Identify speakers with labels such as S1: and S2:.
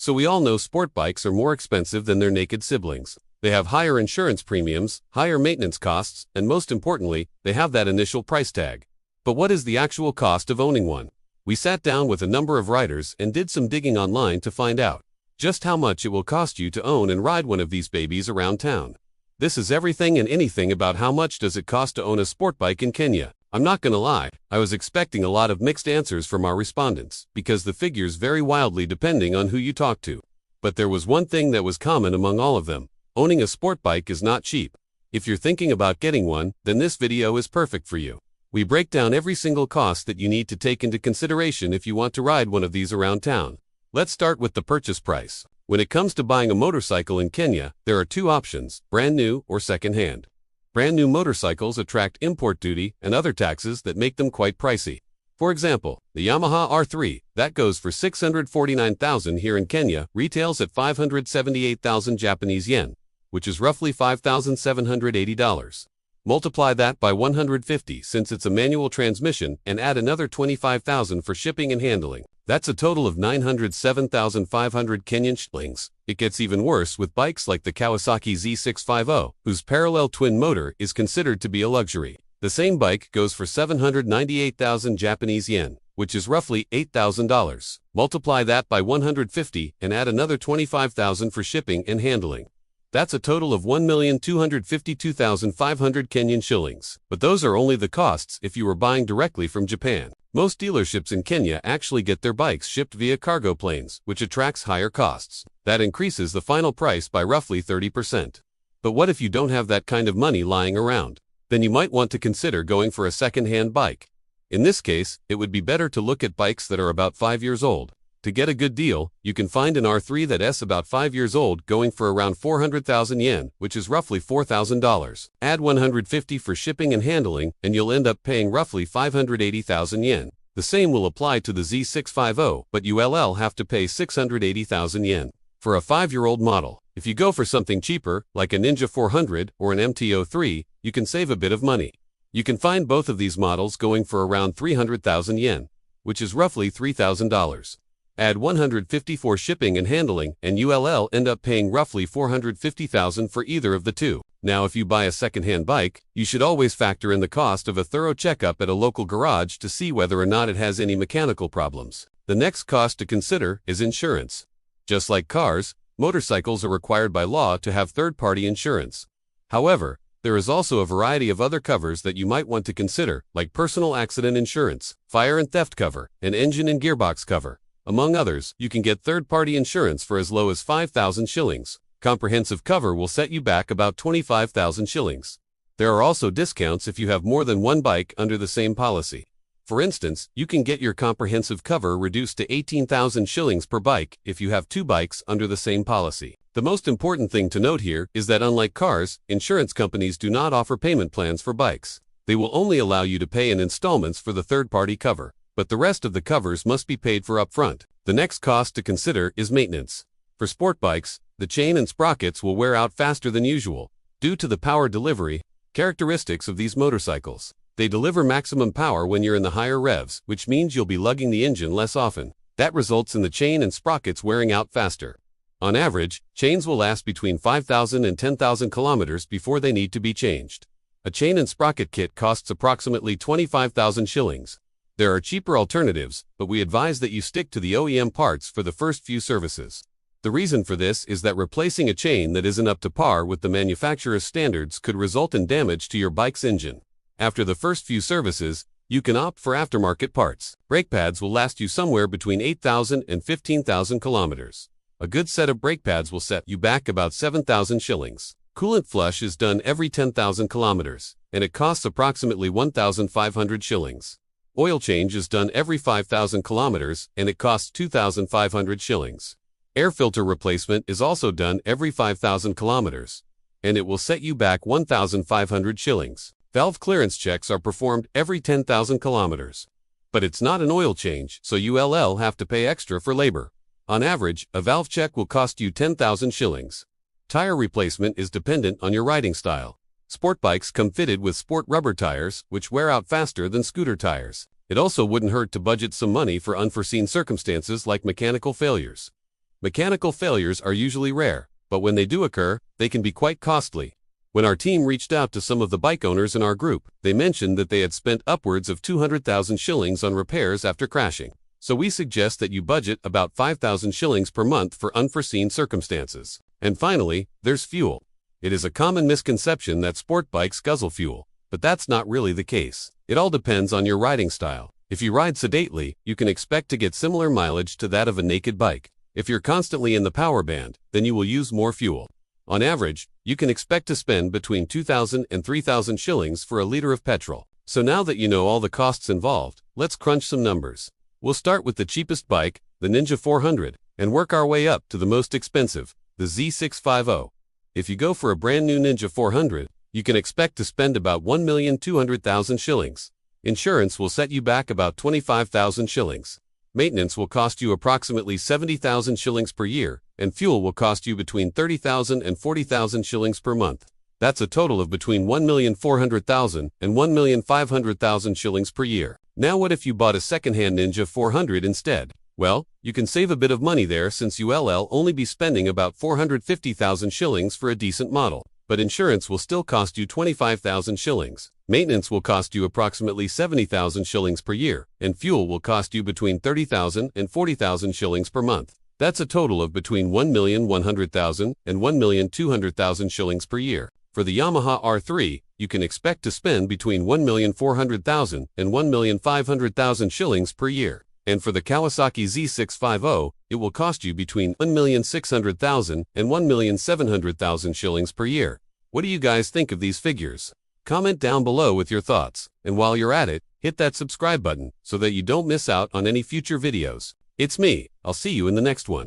S1: So we all know sport bikes are more expensive than their naked siblings. They have higher insurance premiums, higher maintenance costs, and most importantly, they have that initial price tag. But what is the actual cost of owning one? We sat down with a number of riders and did some digging online to find out just how much it will cost you to own and ride one of these babies around town. This is everything and anything about how much does it cost to own a sport bike in Kenya. I'm not gonna lie, I was expecting a lot of mixed answers from our respondents, because the figures vary wildly depending on who you talk to. But there was one thing that was common among all of them. Owning a sport bike is not cheap. If you're thinking about getting one, then this video is perfect for you. We break down every single cost that you need to take into consideration if you want to ride one of these around town. Let's start with the purchase price. When it comes to buying a motorcycle in Kenya, there are two options, brand new or second-hand. Brand new motorcycles attract import duty and other taxes that make them quite pricey. For example, the Yamaha R3, that goes for 649,000 here in Kenya, retails at 578,000 Japanese yen, which is roughly $5,780. Multiply that by 150 since it's a manual transmission and add another 25,000 for shipping and handling. That's a total of 907,500 Kenyan shillings. It gets even worse with bikes like the Kawasaki Z650, whose parallel twin motor is considered to be a luxury. The same bike goes for 798,000 Japanese yen, which is roughly $8,000. Multiply that by 150 and add another 25,000 for shipping and handling. That's a total of 1,252,500 Kenyan shillings. But those are only the costs if you are buying directly from Japan. Most dealerships in Kenya actually get their bikes shipped via cargo planes, which attracts higher costs. That increases the final price by roughly 30%. But what if you don't have that kind of money lying around? Then you might want to consider going for a second-hand bike. In this case, it would be better to look at bikes that are about 5 years old. To get a good deal, you can find an R3 that's about 5 years old going for around 400,000 yen, which is roughly $4,000. Add 150 for shipping and handling, and you'll end up paying roughly 580,000 yen. The same will apply to the Z650, but you'll have to pay 680,000 yen for a 5-year-old model. If you go for something cheaper, like a Ninja 400 or an MT-03, you can save a bit of money. You can find both of these models going for around 300,000 yen, which is roughly $3,000. Add 150 for shipping and handling, and you'll end up paying roughly 450,000 for either of the two. Now, if you buy a second-hand bike, you should always factor in the cost of a thorough checkup at a local garage to see whether or not it has any mechanical problems. The next cost to consider is insurance. Just like cars, motorcycles are required by law to have third-party insurance. However, there is also a variety of other covers that you might want to consider, like personal accident insurance, fire and theft cover, and engine and gearbox cover. Among others, you can get third-party insurance for as low as 5,000 shillings. Comprehensive cover will set you back about 25,000 shillings. There are also discounts if you have more than one bike under the same policy. For instance, you can get your comprehensive cover reduced to 18,000 shillings per bike if you have 2 bikes under the same policy. The most important thing to note here is that unlike cars, insurance companies do not offer payment plans for bikes. They will only allow you to pay in installments for the third-party cover, but the rest of the covers must be paid for upfront. The next cost to consider is maintenance. For sport bikes, the chain and sprockets will wear out faster than usual, due to the power delivery characteristics of these motorcycles. They deliver maximum power when you're in the higher revs, which means you'll be lugging the engine less often. That results in the chain and sprockets wearing out faster. On average, chains will last between 5,000 and 10,000 kilometers before they need to be changed. A chain and sprocket kit costs approximately 25,000 shillings. There are cheaper alternatives, but we advise that you stick to the OEM parts for the first few services. The reason for this is that replacing a chain that isn't up to par with the manufacturer's standards could result in damage to your bike's engine. After the first few services, you can opt for aftermarket parts. Brake pads will last you somewhere between 8,000 and 15,000 kilometers. A good set of brake pads will set you back about 7,000 shillings. Coolant flush is done every 10,000 kilometers, and it costs approximately 1,500 shillings. Oil change is done every 5,000 kilometers, and it costs 2,500 shillings. Air filter replacement is also done every 5,000 kilometers, and it will set you back 1,500 shillings. Valve clearance checks are performed every 10,000 kilometers. But it's not an oil change, so you'll have to pay extra for labor. On average, a valve check will cost you 10,000 shillings. Tire replacement is dependent on your riding style. Sport bikes come fitted with sport rubber tires, which wear out faster than scooter tires. It also wouldn't hurt to budget some money for unforeseen circumstances like mechanical failures. Mechanical failures are usually rare, but when they do occur, they can be quite costly. When our team reached out to some of the bike owners in our group, they mentioned that they had spent upwards of 200,000 shillings on repairs after crashing. So we suggest that you budget about 5,000 shillings per month for unforeseen circumstances. And finally, there's fuel. It is a common misconception that sport bikes guzzle fuel, but that's not really the case. It all depends on your riding style. If you ride sedately, you can expect to get similar mileage to that of a naked bike. If you're constantly in the power band, then you will use more fuel. On average, you can expect to spend between 2,000 and 3,000 shillings for a liter of petrol. So now that you know all the costs involved, let's crunch some numbers. We'll start with the cheapest bike, the Ninja 400, and work our way up to the most expensive, the Z650. If you go for a brand new Ninja 400, you can expect to spend about 1,200,000 shillings. Insurance will set you back about 25,000 shillings. Maintenance will cost you approximately 70,000 shillings per year, and fuel will cost you between 30,000 and 40,000 shillings per month. That's a total of between 1,400,000 and 1,500,000 shillings per year. Now what if you bought a second-hand Ninja 400 instead? Well, you can save a bit of money there since you'll only be spending about 450,000 shillings for a decent model. But insurance will still cost you 25,000 shillings. Maintenance will cost you approximately 70,000 shillings per year, and fuel will cost you between 30,000 and 40,000 shillings per month. That's a total of between 1,100,000 and 1,200,000 shillings per year. For the Yamaha R3, you can expect to spend between 1,400,000 and 1,500,000 shillings per year. And for the Kawasaki Z650, it will cost you between 1,600,000 and 1,700,000 shillings per year. What do you guys think of these figures? Comment down below with your thoughts. And while you're at it, hit that subscribe button so that you don't miss out on any future videos. It's me. I'll see you in the next one.